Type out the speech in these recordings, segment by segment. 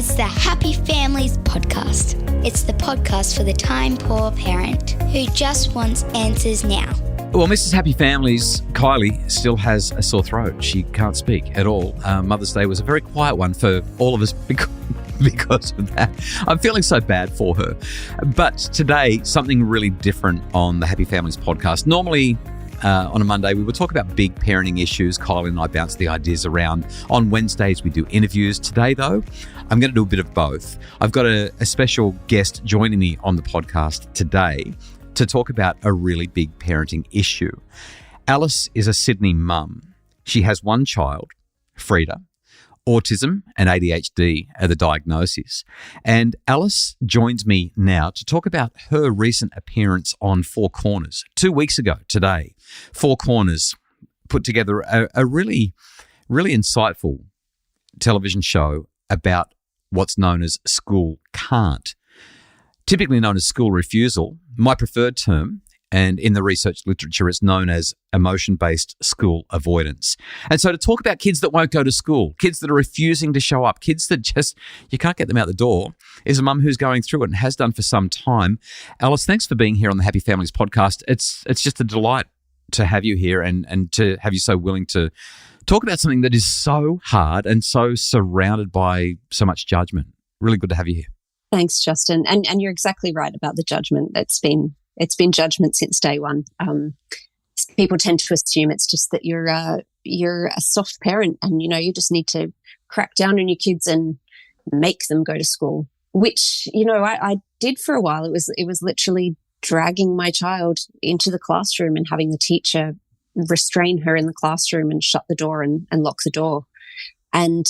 It's the Happy Families podcast. It's the podcast for the time-poor parent who just wants answers now. Well, Mrs. Happy Families, Kylie, still has a sore throat. She can't speak at all. Mother's Day was a very quiet one for all of us because of that. I'm feeling so bad for her. But today, something really different on the Happy Families podcast. Normally, on a Monday, we would talk about big parenting issues. Kylie and I bounce the ideas around. On Wednesdays, we do interviews. Today, though, I'm going to do a bit of both. I've got a special guest joining me on the podcast today to talk about a really big parenting issue. Alice is a Sydney mum. She has one child, Frida. Autism and ADHD are the diagnoses. And Alice joins me now to talk about her recent appearance on Four Corners 2 weeks ago today. Four Corners put together a really, really insightful television show about what's known as school can't. Typically known as school refusal, my preferred term, and in the research literature, it's known as emotion-based school avoidance. And so to talk about kids that won't go to school, kids that are refusing to show up, kids that just, you can't get them out the door, is a mum who's going through it and has done for some time. Alice, thanks for being here on the Happy Families podcast. It's just a delight to have you here and to have you so willing to talk about something that is so hard and so surrounded by so much judgment. Really good to have you here. Thanks, Justin. And you're exactly right about the judgment. It's been judgment since day one. People tend to assume it's just that you're a soft parent and, you just need to crack down on your kids and make them go to school, which, I did for a while. It was literally dragging my child into the classroom and having the teacher restrain her in the classroom and shut the door and lock the door. And,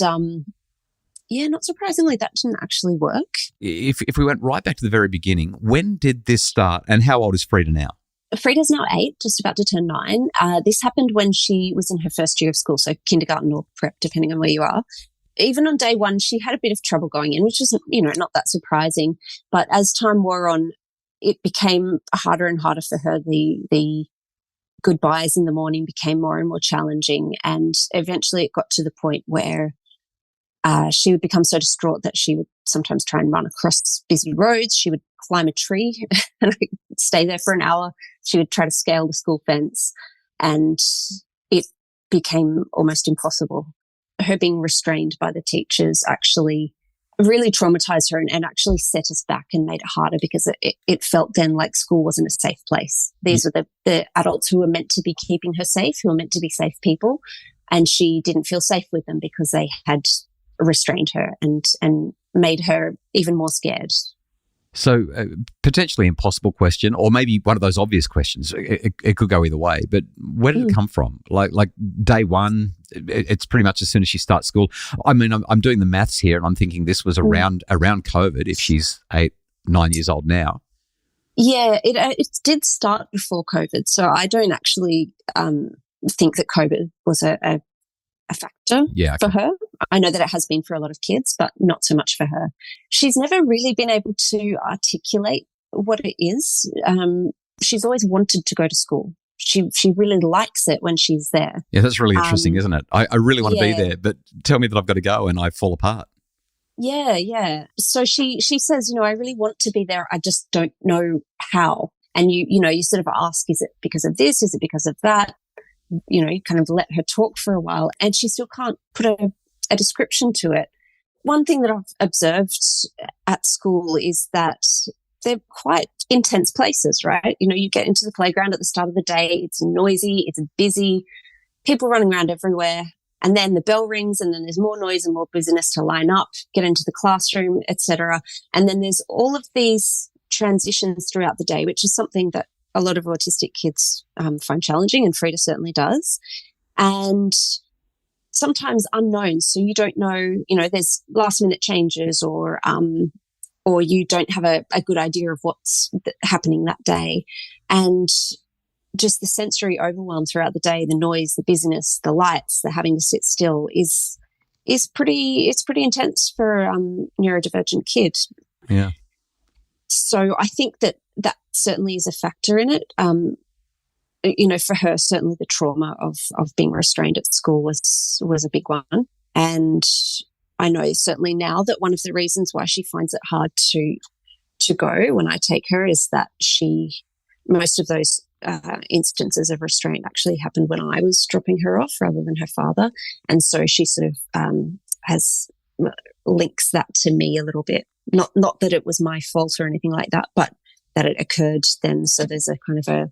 not surprisingly, that didn't actually work. If we went right back to the very beginning, when did this start and how old is Frida now? Frida's now 8, just about to turn 9. This happened when she was in her first year of school, so kindergarten or prep, depending on where you are. Even on day one, she had a bit of trouble going in, which is, not that surprising. But as time wore on, it became harder and harder for her. The goodbyes in the morning became more and more challenging. And eventually it got to the point where she would become so distraught that she would sometimes try and run across busy roads. She would climb a tree and stay there for an hour. She would try to scale the school fence, and it became almost impossible. Her being restrained by the teachers actually really traumatized her and actually set us back and made it harder because it felt then like school wasn't a safe place. These were the adults who were meant to be keeping her safe, who were meant to be safe people, and she didn't feel safe with them because they had restrained her and made her even more scared. So potentially impossible question, or maybe one of those obvious questions. It could go either way, but where did it come from? Like day one, it's pretty much as soon as she starts school. I mean, I'm doing the maths here and I'm thinking this was around COVID if she's 8, 9 years old now. Yeah, it did start before COVID. So I don't actually think that COVID was a factor for her. I know that it has been for a lot of kids, but not so much for her. She's never really been able to articulate what it is. She's always wanted to go to school. She really likes it when she's there. Yeah, that's really interesting, isn't it? I really want to be there, but tell me that I've got to go and I fall apart. Yeah. So she says, I really want to be there. I just don't know how. And you sort of ask, is it because of this? Is it because of that? You kind of let her talk for a while and she still can't put a description to it. One thing that I've observed at school is that they're quite intense places, right? You get into the playground at the start of the day, it's noisy, it's busy, people running around everywhere. And then the bell rings and then there's more noise and more busyness to line up, get into the classroom, etc. And then there's all of these transitions throughout the day, which is something that a lot of autistic kids find challenging, and Frida certainly does. And sometimes unknown. So you don't know, there's last minute changes or you don't have a good idea of what's happening that day. And just the sensory overwhelm throughout the day, the noise, the busyness, the lights, the having to sit still is pretty intense for a neurodivergent kid. Yeah. So I think that certainly is a factor in it. For her, certainly the trauma of being restrained at school was a big one. And I know certainly now that one of the reasons why she finds it hard to go when I take her is that most of those instances of restraint actually happened when I was dropping her off rather than her father. And so she sort of links that to me a little bit. Not that it was my fault or anything like that, but that it occurred then. So there's a kind of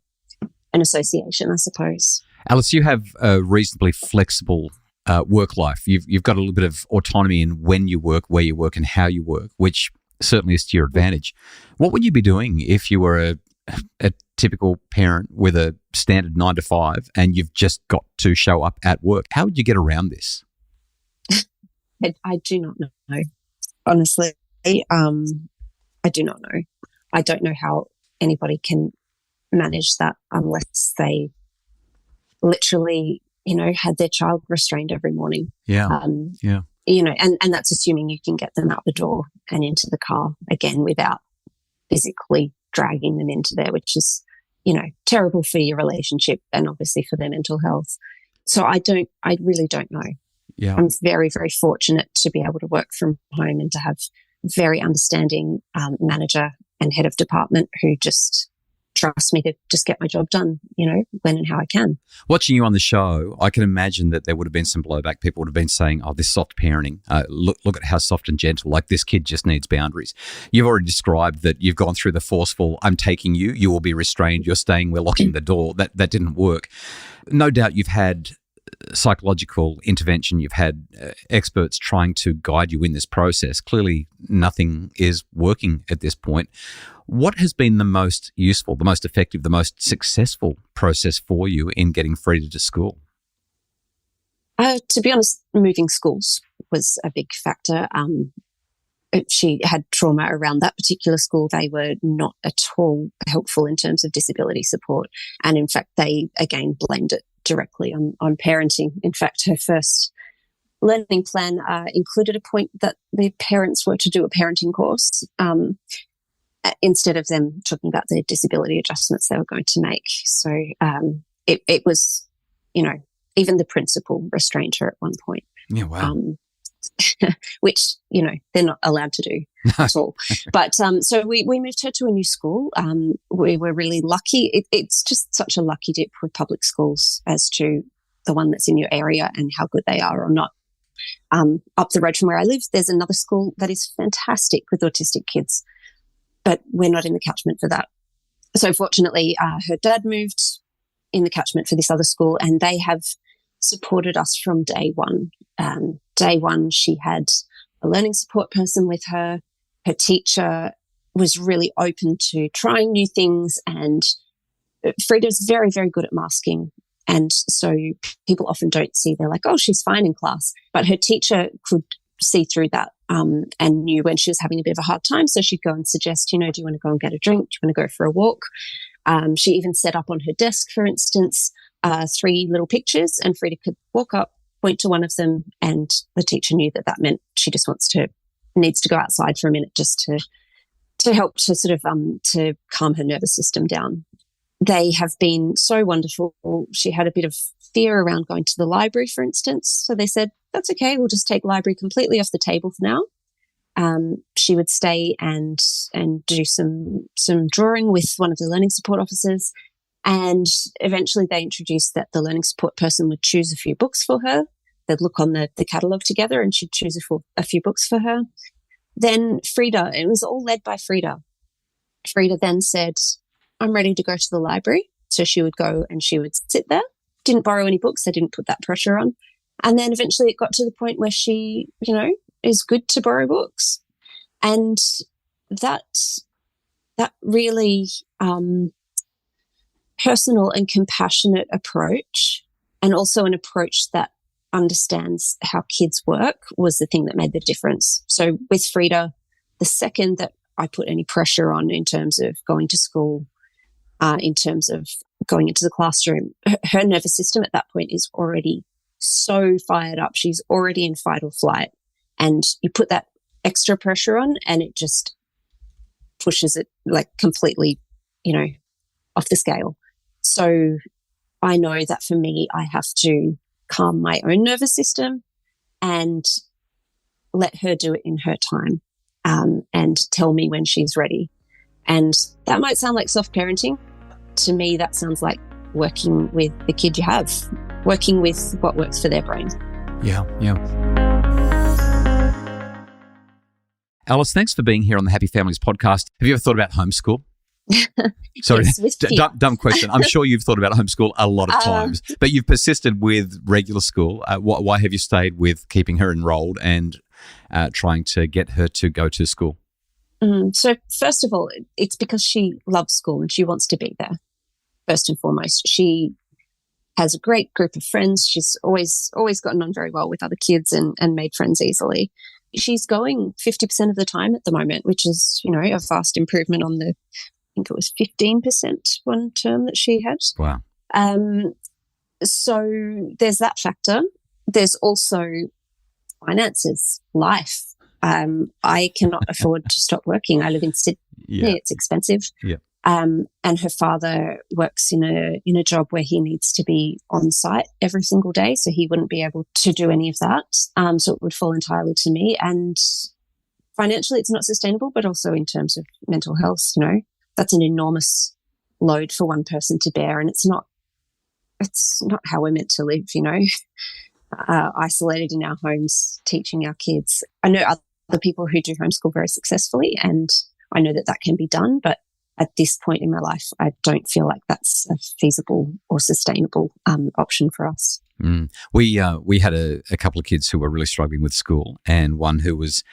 an association, I suppose. Alice, you have a reasonably flexible work life. You've got a little bit of autonomy in when you work, where you work, and how you work, which certainly is to your advantage. What would you be doing if you were a typical parent with a standard 9 to 5 and you've just got to show up at work? How would you get around this? I do not know. Honestly, I do not know. I don't know how anybody can manage that unless they literally, had their child restrained every morning. Yeah. And that's assuming you can get them out the door and into the car again without physically dragging them into there, which is, terrible for your relationship and obviously for their mental health. So I really don't know. Yeah. I'm very, very fortunate to be able to work from home and to have very understanding manager and head of department who just trust me to just get my job done, when and how I can. Watching you on the show, I can imagine that there would have been some blowback. People would have been saying, oh, this soft parenting, look at how soft and gentle, like this kid just needs boundaries. You've already described that you've gone through the forceful, I'm taking you, you will be restrained, you're staying, we're locking the door. That didn't work. No doubt you've had psychological intervention, you've had experts trying to guide you in this process. Clearly, nothing is working at this point. What has been the most useful, the most effective, the most successful process for you in getting Frida to school? To be honest, moving schools was a big factor. She had trauma around that particular school. They were not at all helpful in terms of disability support. And in fact, they again blamed it directly on parenting. In fact, her first learning plan included a point that the parents were to do a parenting course instead of them talking about the disability adjustments they were going to make. So it was, even the principal restrained her at one point. Yeah, wow. Which, they're not allowed to do at all. But so we moved her to a new school. We were really lucky. It's just such a lucky dip with public schools as to the one that's in your area and how good they are or not. Up the road from where I live, there's another school that is fantastic with autistic kids, but we're not in the catchment for that. So fortunately, her dad moved in the catchment for this other school, and they have supported us from day one. Day one, she had a learning support person with her. Her teacher was really open to trying new things, and Frida's very, very good at masking. And so people often don't see, they're like, oh, she's fine in class. But her teacher could see through that and knew when she was having a bit of a hard time. So she'd go and suggest, do you want to go and get a drink? Do you want to go for a walk? She even set up on her desk, for instance, 3 little pictures, and Frida could walk up, point to one of them, and the teacher knew that meant she just needs to go outside for a minute just to help to sort of to calm her nervous system down. They have been so wonderful. She had a bit of fear around going to the library, for instance. So they said, that's okay, we'll just take library completely off the table for now. She would stay and do some drawing with one of the learning support officers. And eventually they introduced that the learning support person would choose a few books for her. They'd look on the catalogue together and she'd choose a few books for her. Then Frida, it was all led by Frida. Frida then said, I'm ready to go to the library. So she would go and she would sit there. Didn't borrow any books. I didn't put that pressure on. And then eventually it got to the point where she, is good to borrow books. And that really personal and compassionate approach, and also an approach that understands how kids work, was the thing that made the difference. So with Frida, the second that I put any pressure on in terms of going to school, in terms of going into the classroom, her nervous system at that point is already so fired up. She's already in fight or flight. And you put that extra pressure on and it just pushes it like completely, off the scale. So I know that for me, I have to calm my own nervous system and let her do it in her time, and tell me when she's ready. And that might sound like soft parenting. To me, that sounds like working with the kid you have, working with what works for their brain. Yeah. Alice, thanks for being here on the Happy Families podcast. Have you ever thought about homeschool? Sorry, Yes, dumb question. I'm sure you've thought about homeschool a lot of times, but you've persisted with regular school. Why have you stayed with keeping her enrolled and trying to get her to go to school? So first of all, it's because she loves school and she wants to be there. First and foremost, she has a great group of friends. She's always gotten on very well with other kids and made friends easily. She's going 50% of the time at the moment, which is, a vast improvement on the, I think it was 15% one term that she had. Wow. So there's that factor. There's also finances, life. I cannot afford to stop working. I live in Sydney. Yeah. It's expensive. Yeah. And her father works in a job where he needs to be on site every single day, so he wouldn't be able to do any of that. So it would fall entirely to me. And financially, it's not sustainable, but also in terms of mental health, that's an enormous load for one person to bear, and it's not how we're meant to live. Isolated in our homes, teaching our kids. I know other people who do homeschool very successfully, and I know that can be done, but at this point in my life, I don't feel like that's a feasible or sustainable option for us. We had a couple of kids who were really struggling with school, and one who was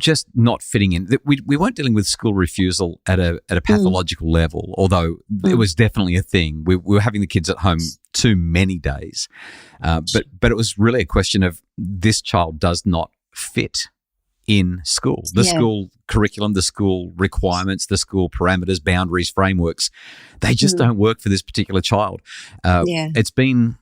just not fitting in. We weren't dealing with school refusal at a pathological level, although it was definitely a thing. We were having the kids at home too many days, but it was really a question of this child does not fit in school. The school curriculum, the school requirements, the school parameters, boundaries, frameworks, they just don't work for this particular child. It's been,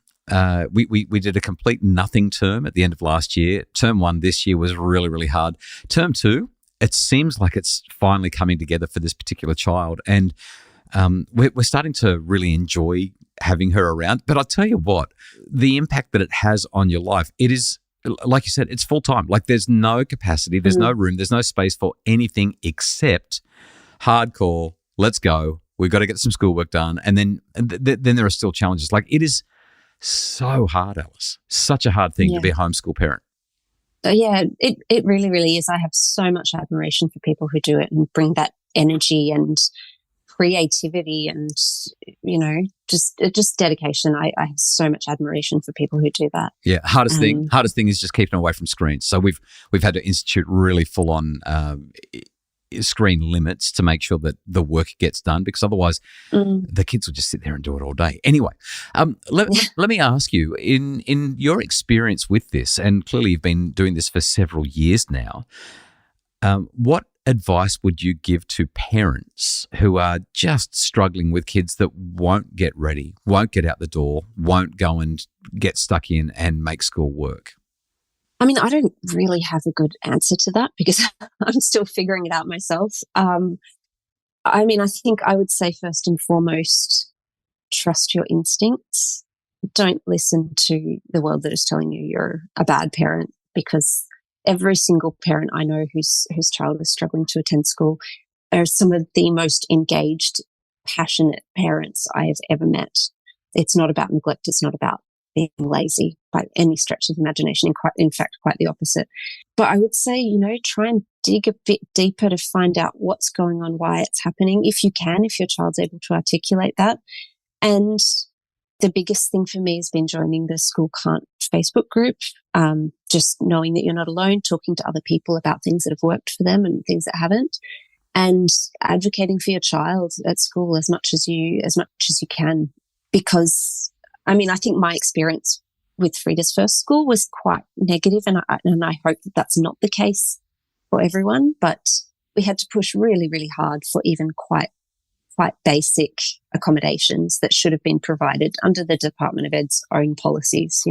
we did a complete nothing term at the end of last year. Term 1 this year was really, really hard. Term 2, it seems like it's finally coming together for this particular child. And we're starting to really enjoy having her around. But I'll tell you what, the impact that it has on your life, it is, like you said, it's full time. Like there's no capacity, there's no room, there's no space for anything except hardcore. Let's go. We've got to get some schoolwork done, and then there are still challenges. Like it is so hard, Alice. Such a hard thing to be a homeschool parent. It really, really is. I have so much admiration for people who do it and bring that energy and creativity and, just dedication. I have so much admiration for people who do that. Yeah. Hardest thing is just keeping them away from screens. So we've had to institute really full on screen limits to make sure that the work gets done, because otherwise the kids will just sit there and do it all day. Anyway, let me ask you, in your experience with this, and clearly you've been doing this for several years now, what advice would you give to parents who are just struggling with kids that won't get ready, won't get out the door, won't go and get stuck in and make school work? I mean, I don't really have a good answer to that because I'm still figuring it out myself. I think I would say first and foremost, trust your instincts. Don't listen to the world that is telling you you're a bad parent, because every single parent I know whose child is struggling to attend school are some of the most engaged, passionate parents I have ever met. It's not about neglect. It's not about being lazy by any stretch of the imagination. In fact, quite the opposite. But I would say, try and dig a bit deeper to find out what's going on, why it's happening, if you can, if your child's able to articulate that. And the biggest thing for me has been joining the School Can't Facebook group, just knowing that you're not alone, talking to other people about things that have worked for them and things that haven't, and advocating for your child at school as much as you can. Because, I think my experience with Frida's first school was quite negative, and I hope that that's not the case for everyone, but we had to push really, really hard for even quite basic accommodations that should have been provided under the Department of Ed's own policies,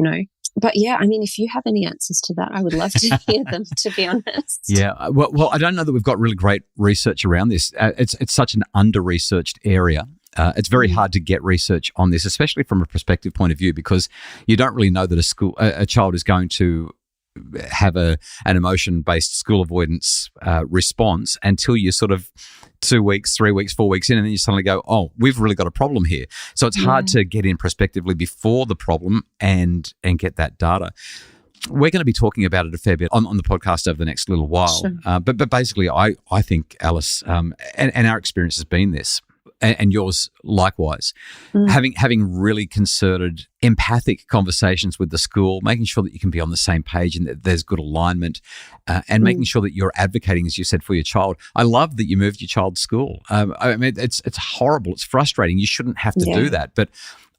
But if you have any answers to that, I would love to hear them, to be honest. Yeah. Well, I don't know that we've got really great research around this. It's such an under-researched area. It's very hard to get research on this, especially from a prospective point of view, because you don't really know that a child is going to have an emotion-based school avoidance response until you sort of 2 weeks, 3 weeks, 4 weeks in, and then you suddenly go, oh, we've really got a problem here. So it's hard to get in prospectively before the problem and get that data. We're going to be talking about it a fair bit on the podcast over the next little while. Sure. But basically, I think, Alice, and our experience has been this, and yours likewise, having really concerted, empathic conversations with the school, making sure that you can be on the same page and that there's good alignment, and making sure that you're advocating, as you said, for your child. I love that you moved your child to school. I mean, it's horrible. It's frustrating. You shouldn't have to do that. But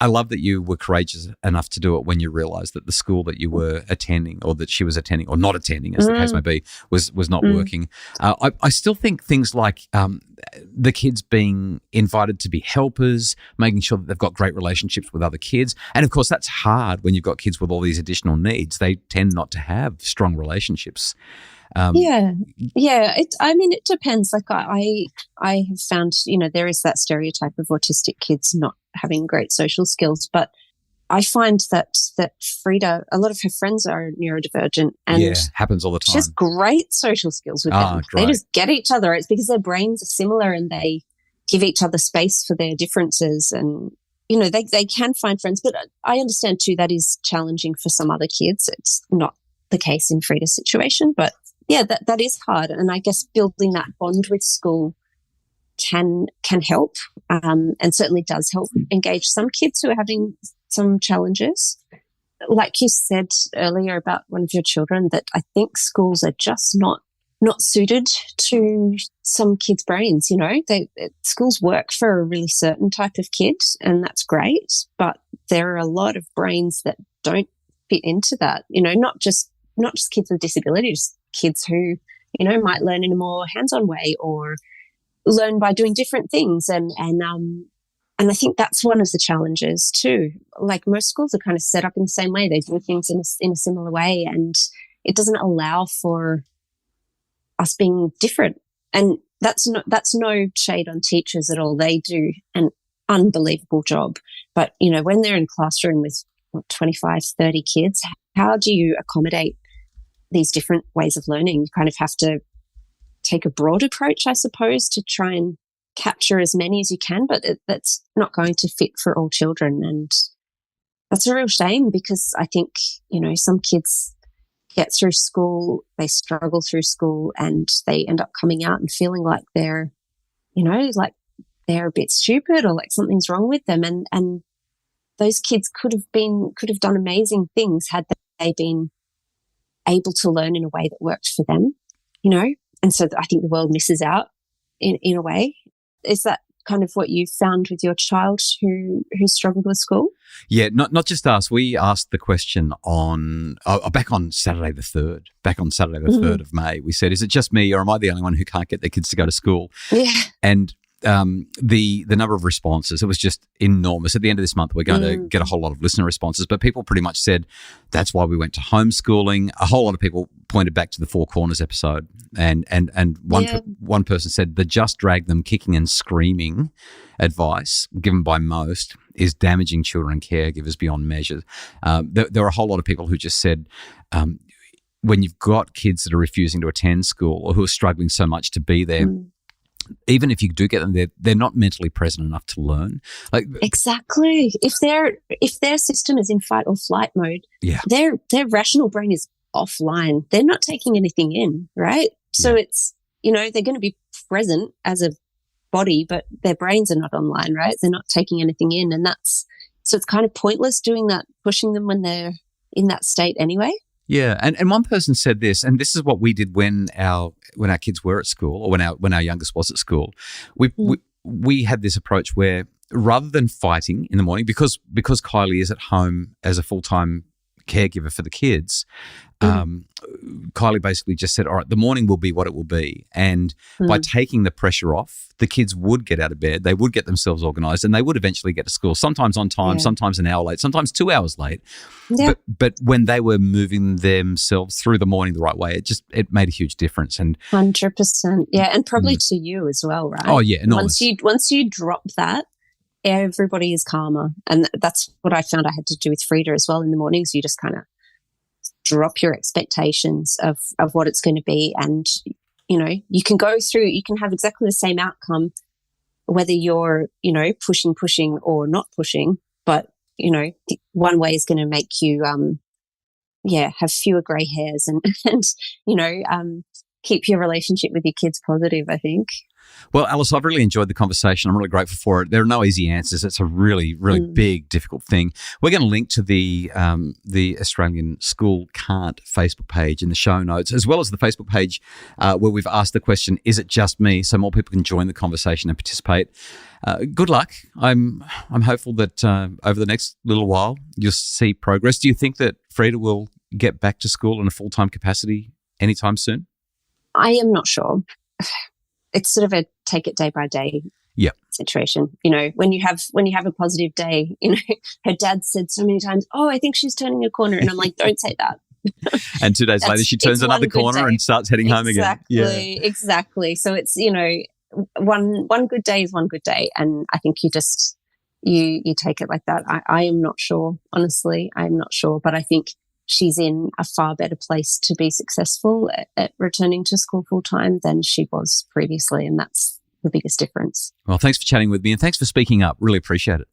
I love that you were courageous enough to do it when you realised that the school that you were attending, or that she was attending, or not attending, as the case may be, was not working. I still think things like the kids being invited to be helpers, making sure that they've got great relationships with other kids. And of course, that's hard when you've got kids with all these additional needs. They tend not to have strong relationships. It depends. Like I have found, there is that stereotype of autistic kids not having great social skills, but I find that Frida, a lot of her friends are neurodivergent, and happens all the time. She has great social skills with them. Great. They just get each other. It's because their brains are similar and they give each other space for their differences, and they can find friends. But I understand too that is challenging for some other kids. It's not the case in Frida's situation, but that is hard. And I guess building that bond with school can help, and certainly does help engage some kids who are having some challenges. Like you said earlier about one of your children, that I think schools are just not suited to some kids' brains. Schools work for a really certain type of kid, and that's great, but there are a lot of brains that don't fit into that. Not just kids with disabilities, kids who might learn in a more hands-on way or learn by doing different things, and I think that's one of the challenges too. Like most schools are kind of set up in the same way. They do things in a similar way, and it doesn't allow for us being different. And that's no shade on teachers at all. They do an unbelievable job. But, when they're in a classroom with 25, 30 kids, how do you accommodate these different ways of learning? You kind of have to take a broad approach, I suppose, to try and capture as many as you can, but that's not going to fit for all children. And that's a real shame, because I think, some kids get through school, they struggle through school, and they end up coming out and feeling like they're, like they're a bit stupid, or like something's wrong with them. And those kids could have done amazing things had they been able to learn in a way that worked for them, And so I think the world misses out in a way. Is that kind of what you found with your child who struggled with school? Yeah, not just us. We asked the question back on Saturday the 3rd. Back on Saturday the 3rd of May, we said, is it just me, or am I the only one who can't get their kids to go to school? Yeah. And the number of responses, it was just enormous. At the end of this month, we're going to get a whole lot of listener responses, but people pretty much said that's why we went to homeschooling. A whole lot of people pointed back to the Four Corners episode, and one person said the just drag them kicking and screaming advice given by most is damaging children and caregivers beyond measure. There are a whole lot of people who just said, when you've got kids that are refusing to attend school or who are struggling so much to be there, even if you do get them there, they're not mentally present enough to learn. Exactly. If their system is in fight or flight mode, their rational brain is offline. They're not taking anything in, right? So it's, they're going to be present as a body, but their brains are not online, right? They're not taking anything in, and so it's kind of pointless doing that, pushing them when they're in that state anyway. Yeah, and one person said this, and this is what we did when our kids were at school, or when our youngest was at school. We had this approach where, rather than fighting in the morning, because Kylie is at home as a full-time caregiver for the kids, Kylie basically just said, all right, the morning will be what it will be. And by taking the pressure off, the kids would get out of bed, they would get themselves organised, and they would eventually get to school, sometimes on time, sometimes an hour late, sometimes 2 hours late. Yeah. But when they were moving themselves through the morning the right way, it made a huge difference. And 100%. Yeah, and probably to you as well, right? Oh, yeah, enormous. Once you drop that, everybody is calmer. And that's what I found I had to do with Frida as well in the mornings. You just kind of drop your expectations of what it's going to be. And, you know, you can have exactly the same outcome, whether you're, you know, pushing or not pushing, but, you know, one way is going to make you, have fewer gray hairs and you know, keep your relationship with your kids positive, I think. Well, Alice, I've really enjoyed the conversation. I'm really grateful for it. There are no easy answers. It's a really, really big, difficult thing. We're going to link to the Australian School Can't Facebook page in the show notes, as well as the Facebook page where we've asked the question, is it just me? So more people can join the conversation and participate. Good luck. I'm hopeful that over the next little while you'll see progress. Do you think that Frida will get back to school in a full-time capacity anytime soon? I am not sure. It's sort of a take it day by day situation. You know, when you have a positive day, you know, her dad said so many times, "Oh, I think she's turning a corner," and I'm like, "Don't say that." And 2 days later, she turns another corner and starts heading home again. Exactly. So it's, you know, one good day is one good day, and I think you just you take it like that. I am not sure, honestly. I'm not sure, but I think she's in a far better place to be successful at returning to school full time than she was previously. And that's the biggest difference. Well, thanks for chatting with me and thanks for speaking up. Really appreciate it.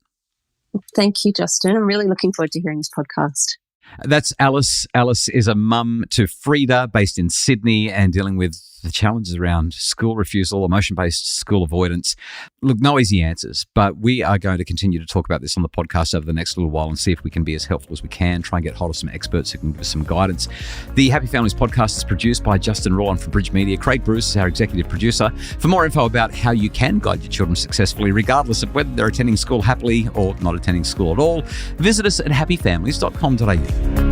Thank you, Justin. I'm really looking forward to hearing this podcast. That's Alice. Alice is a mum to Frida based in Sydney and dealing with the challenges around school refusal, emotion-based school avoidance. Look, no easy answers, but we are going to continue to talk about this on the podcast over the next little while and see if we can be as helpful as we can, try and get hold of some experts who can give us some guidance. The Happy Families podcast is produced by Justin Rollon from Bridge Media. Craig Bruce is our executive producer. For more info about how you can guide your children successfully, regardless of whether they're attending school happily or not attending school at all, visit us at happyfamilies.com.au.